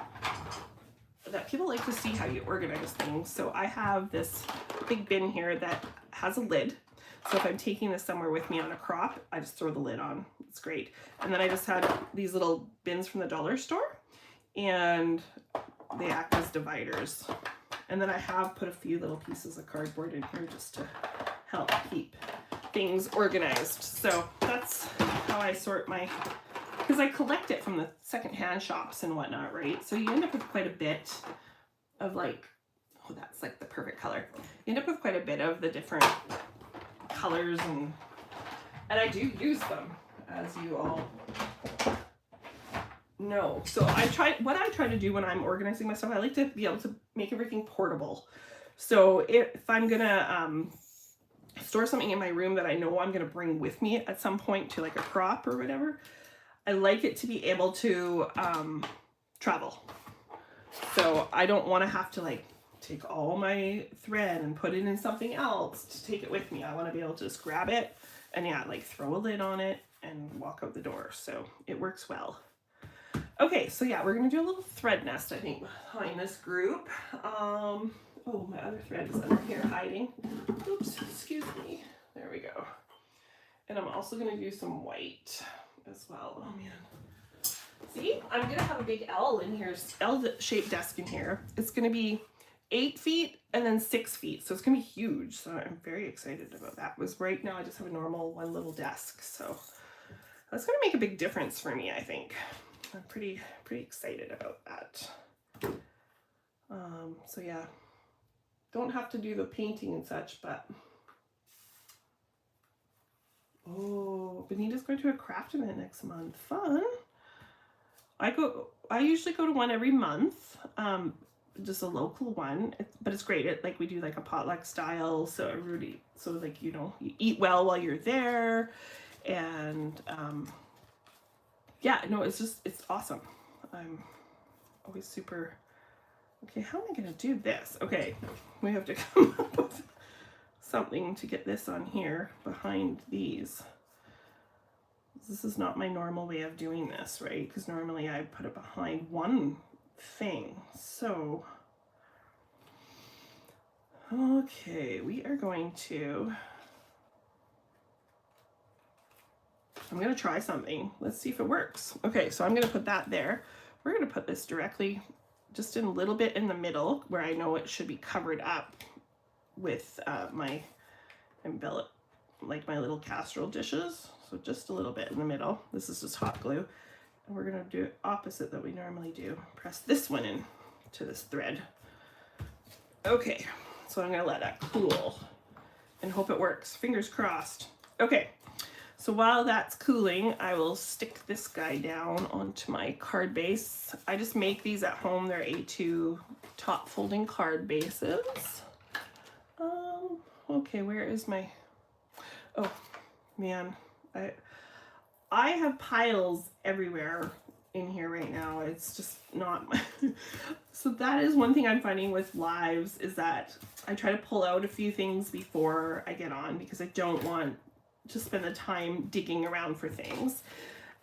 that people like to see how you organize things. So I have this big bin here that has a lid. So if I'm taking this somewhere with me on a crop, I just throw the lid on. It's great. And then I just had these little bins from the dollar store, and they act as dividers. And then I have put a few little pieces of cardboard in here just to help keep things organized. So that's how I sort my, because I collect it from the secondhand shops and whatnot, right? So you end up with quite a bit of like, oh, that's like the perfect color. You end up with quite a bit of the different colors, and I do use them, as you all know. So what I try to do when I'm organizing my stuff, I like to be able to make everything portable. So if I'm gonna store something in my room that I know I'm going to bring with me at some point to like a crop or whatever, I like it to be able to travel. So I don't want to have to like take all my thread and put it in something else to take it with me. I want to be able to just grab it and yeah, like throw a lid on it and walk out the door. So it works well. Okay, so yeah, we're going to do a little thread nest, I think, behind this group. Oh, my other thread is under here hiding. Oops, excuse me. There we go. And I'm also going to do some white as well. Oh, man. See, I'm going to have a big L in here, L-shaped desk in here. It's going to be 8 feet and then 6 feet. So it's going to be huge. So I'm very excited about that. Because right now I just have a normal one little desk. So that's going to make a big difference for me, I think. I'm pretty excited about that. So yeah. Don't have to do the painting and such, but oh, Benita's going to a craft event next month. Fun. I usually go to one every month. just a local one, but it's great. It, like, we do like a potluck style, so everybody, so like, you know, you eat well while you're there, and yeah, no, it's just, it's awesome. I'm always super, okay, how am I gonna do this? Okay, we have to come up with something to get this on here behind these. This is not my normal way of doing this, right? Because normally I put it behind one thing. So, okay, we are going to, I'm going to try something. Let's see if it works. Okay, so I'm going to put that there. We're going to put this directly just in a little bit in the middle where I know it should be covered up with my envelope, like my little casserole dishes. So just a little bit in the middle. This is just hot glue. And we're going to do it opposite that we normally do. Press this one in to this thread. Okay, so I'm going to let that cool and hope it works. Fingers crossed. Okay, so while that's cooling, I will stick this guy down onto my card base. I just make these at home. They're A2 top folding card bases. Okay, where is my, oh man, I have piles everywhere in here right now. It's just not so that is one thing I'm finding with lives, is that I try to pull out a few things before I get on, because I don't want to spend the time digging around for things,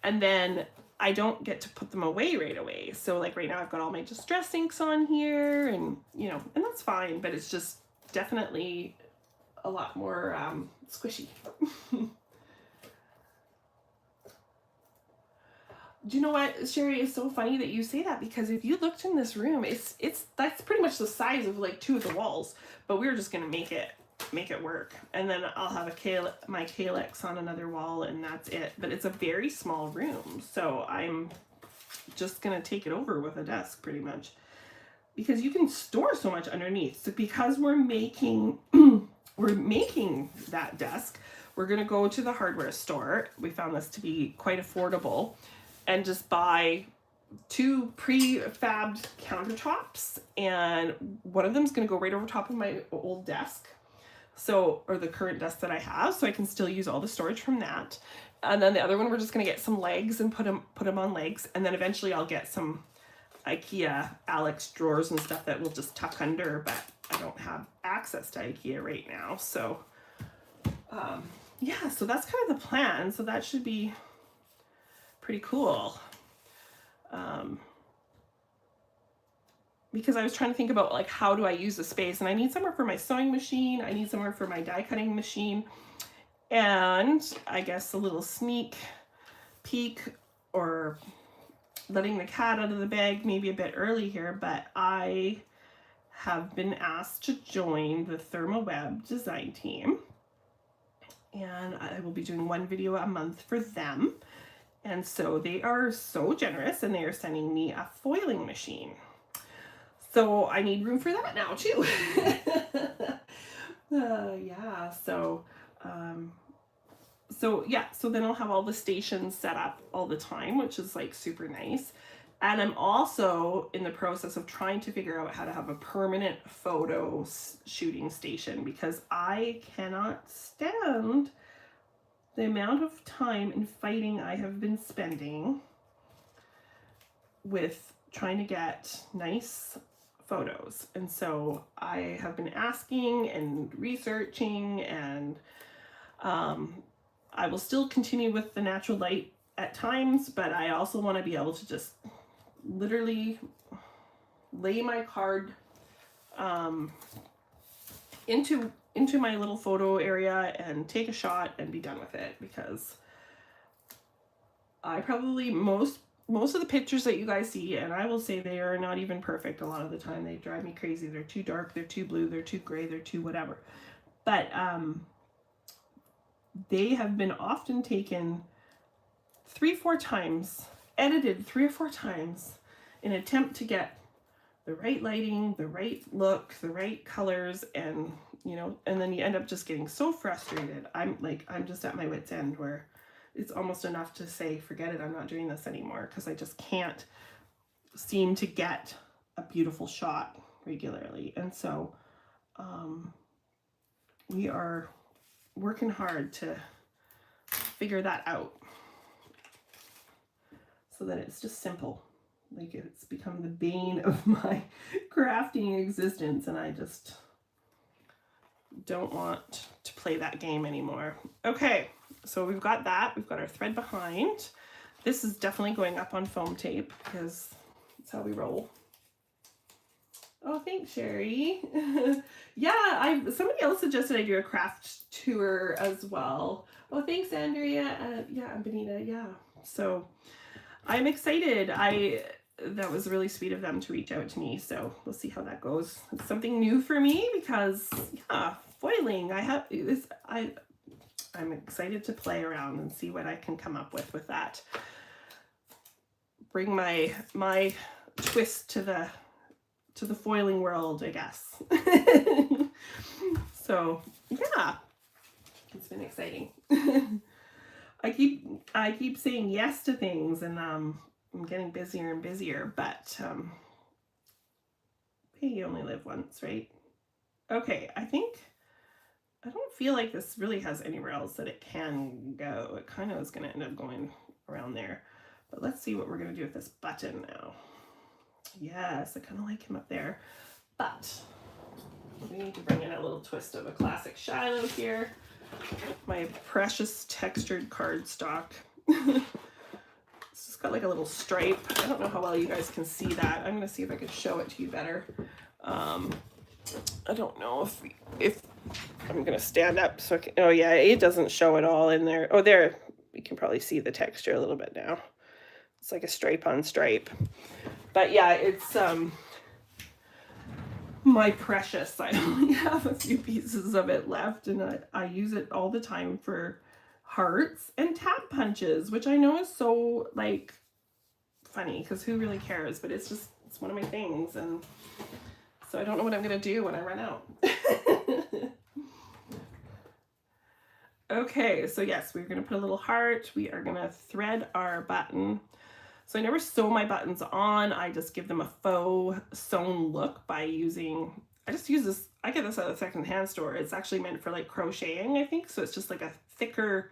and then I don't get to put them away right away. So like right now I've got all my distress inks on here, and you know, and that's fine, but it's just definitely a lot more squishy. Do you know what, Sherry, it's so funny that you say that, because if you looked in this room, that's pretty much the size of like 2 of the walls, but we're just gonna make it work. And then I'll have my Calyx on another wall, and that's it. But it's a very small room, so I'm just gonna take it over with a desk pretty much, because you can store so much underneath. So because we're making that desk, we're gonna go to the hardware store. We found this to be quite affordable, and just buy 2 prefabbed countertops, and one of them is going to go right over top of my old desk, so, or the current desk that I have, so I can still use all the storage from that. And then the other one, we're just going to get some legs and put them on legs, and then eventually I'll get some IKEA Alex drawers and stuff that will just tuck under, but I don't have access to IKEA right now. So yeah, so that's kind of the plan. So that should be pretty cool. Because I was trying to think about like, how do I use the space, and I need somewhere for my sewing machine, I need somewhere for my die cutting machine, and I guess a little sneak peek, or letting the cat out of the bag maybe a bit early here, but I have been asked to join the Thermoweb design team, and I will be doing 1 video a month for them. And so they are so generous, and they are sending me a foiling machine. So I need room for that now too. Yeah, so then I'll have all the stations set up all the time, which is like super nice. And I'm also in the process of trying to figure out how to have a permanent photo shooting station, because I cannot stand the amount of time and fighting I have been spending with trying to get nice photos. And so I have been asking and researching, and I will still continue with the natural light at times, but I also want to be able to just literally lay my card into my little photo area and take a shot and be done with it, because I probably, most of the pictures that you guys see, and I will say they are not even perfect a lot of the time, they drive me crazy. They're too dark, they're too blue, they're too gray, they're too whatever. But they have been often taken 3-4 times, edited 3 or 4 times, in an attempt to get the right lighting, the right look, the right colors, and you know, and then you end up just getting so frustrated. I'm just at my wit's end, where it's almost enough to say, forget it, I'm not doing this anymore, because I just can't seem to get a beautiful shot regularly. And so we are working hard to figure that out so that it's just simple. Like, it's become the bane of my crafting existence, and I just don't want to play that game anymore. Okay, so we've got that. We've got our thread behind. This is definitely going up on foam tape because that's how we roll. Oh, thanks, Sherry. Yeah, somebody else suggested I do a craft tour as well. Oh, thanks, Andrea. Yeah, and Benita. Yeah. So I'm excited. That was really sweet of them to reach out to me. So we'll see how that goes. It's something new for me because, yeah, foiling. I'm excited to play around and see what I can come up with that. Bring my twist to the foiling world, I guess. So yeah, it's been exciting. I keep saying yes to things, and I'm getting busier and busier, but hey, you only live once, right? Okay, I don't feel like this really has anywhere else that it can go. It kind of is going to end up going around there, but let's see what we're going to do with this button now. Yes, I kind of like him up there, but we need to bring in a little twist of a classic Shilo here. My precious textured cardstock. It's just got like a little stripe. I don't know how well you guys can see that. I'm going to see if I can show it to you better. I don't know if I'm going to stand up so I can, oh yeah, it doesn't show it all in there. Oh, there, you can probably see the texture a little bit now. It's like a stripe on stripe. But yeah, it's my precious. I only have a few pieces of it left, and I use it all the time for hearts and tap punches, which I know is so like funny because who really cares, but it's one of my things, and so I don't know what I'm gonna do when I run out. Okay, so yes, we're gonna put a little heart. We are gonna thread our button. So I never sew my buttons on. I just give them a faux sewn look by using, I just use this, I get this at a secondhand store. It's actually meant for like crocheting, I think. So it's just like a thicker,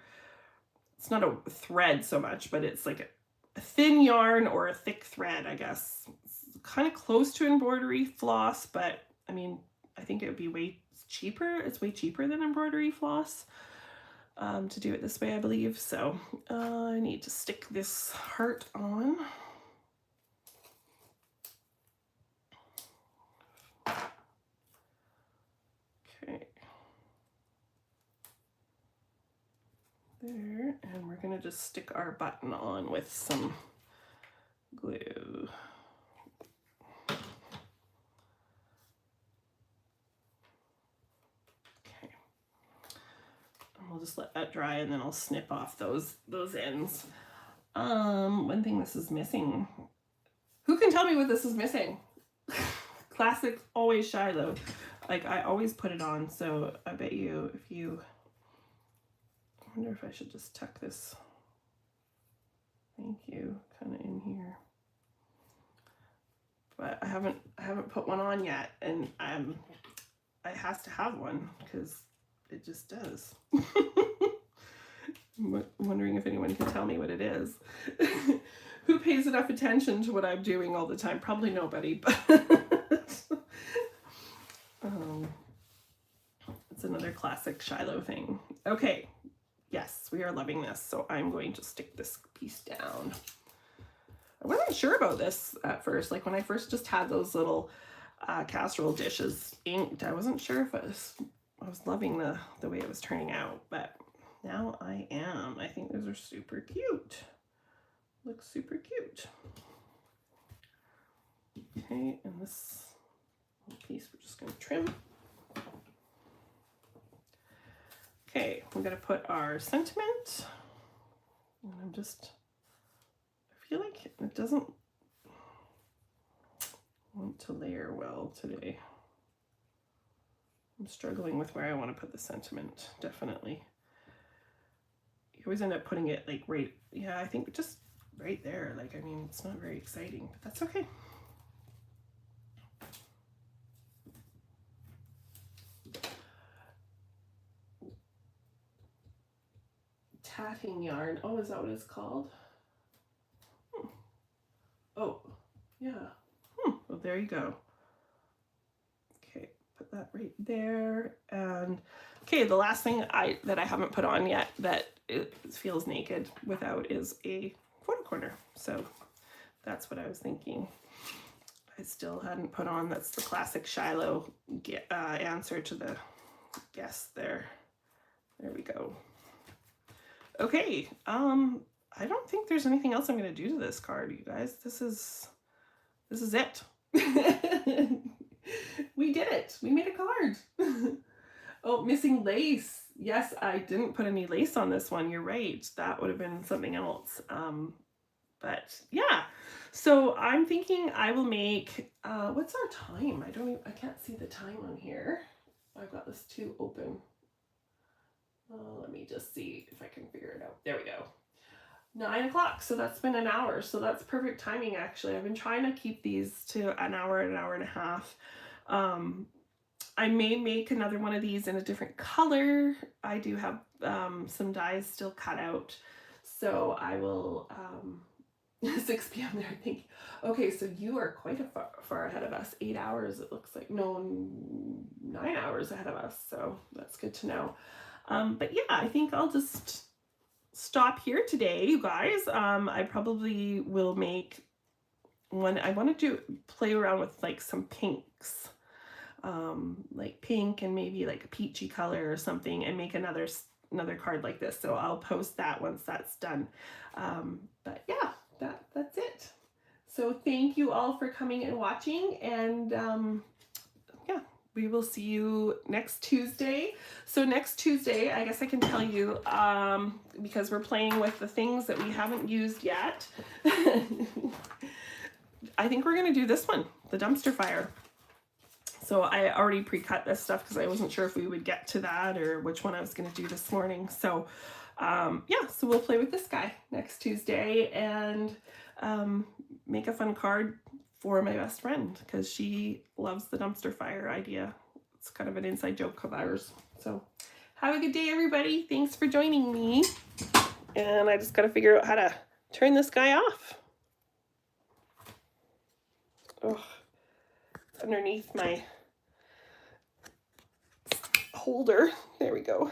it's not a thread so much, but it's like a thin yarn or a thick thread, I guess. It's kind of close to embroidery floss, but I mean, I think it would be way cheaper. It's way cheaper than embroidery floss. To do it this way, I believe. So I need to stick this heart on. Okay. There, and we're gonna just stick our button on with some glue. I'll just let that dry, and then I'll snip off those ends. One thing this is missing. Who can tell me what this is missing? Classic, always Shilo. Like, I always put it on, so I bet you if you... I wonder if I should just tuck this. Thank you, kind of in here. But I haven't put one on yet, and I has to have one because it just does. I'm wondering if anyone can tell me what it is. Who pays enough attention to what I'm doing all the time? Probably nobody, but it's another classic Shilo thing. Okay, yes, we are loving this, so I'm going to stick this piece down. I wasn't sure about this at first. Like when I first just had those little casserole dishes inked, I wasn't sure if I was loving the way it was turning out, but now I am. I think those are super cute. Looks super cute. Okay, and this little piece we're just going to trim. Okay, we're going to put our sentiment. And I feel like it doesn't want to layer well today. I'm struggling with where I want to put the sentiment, definitely. You always end up putting it like right, yeah, I think just right there. Like, I mean, it's not very exciting, but that's okay. cutting yarn. Oh, is that what it's called? Oh, yeah. Well, there you go. Okay, put that right there. And okay, the last thing that I haven't put on yet that it feels naked without is a photo corner. So that's what I was thinking. I still hadn't put on. That's the classic Shilo answer to the guess there. There we go. Okay, I don't think there's anything else I'm going to do to this card, you guys. This is it. We did it. We made a card. Oh, missing lace. Yes, I didn't put any lace on this one. You're right. That would have been something else. But yeah, so I'm thinking I will make, what's our time? I can't see the time on here. I've got this too open. Let me just see if I can figure it out. There we go. 9 o'clock. So that's been an hour. So that's perfect timing, actually. I've been trying to keep these to an hour and a half. I may make another one of these in a different color. I do have some dies still cut out. So I will, 6 p.m. there, I think. Okay, so you are quite far ahead of us. 8 hours, it looks like. No, 9 hours ahead of us. So that's good to know. But yeah, I think I'll just stop here today, you guys. I probably will make one. I wanted to play around with like some pinks, like pink and maybe like a peachy color or something, and make another card like this. So I'll post that once that's done. But yeah, that's it. So thank you all for coming and watching, and yeah, we will see you next Tuesday. So next Tuesday, I guess I can tell you, because we're playing with the things that we haven't used yet. I think we're going to do this one, the dumpster fire. So I already pre-cut this stuff because I wasn't sure if we would get to that or which one I was going to do this morning. So yeah, so we'll play with this guy next Tuesday and make a fun card for my best friend because she loves the dumpster fire idea. It's kind of an inside joke of ours. So have a good day, everybody. Thanks for joining me. And I just got to figure out how to turn this guy off. Oh, it's underneath my holder. There we go.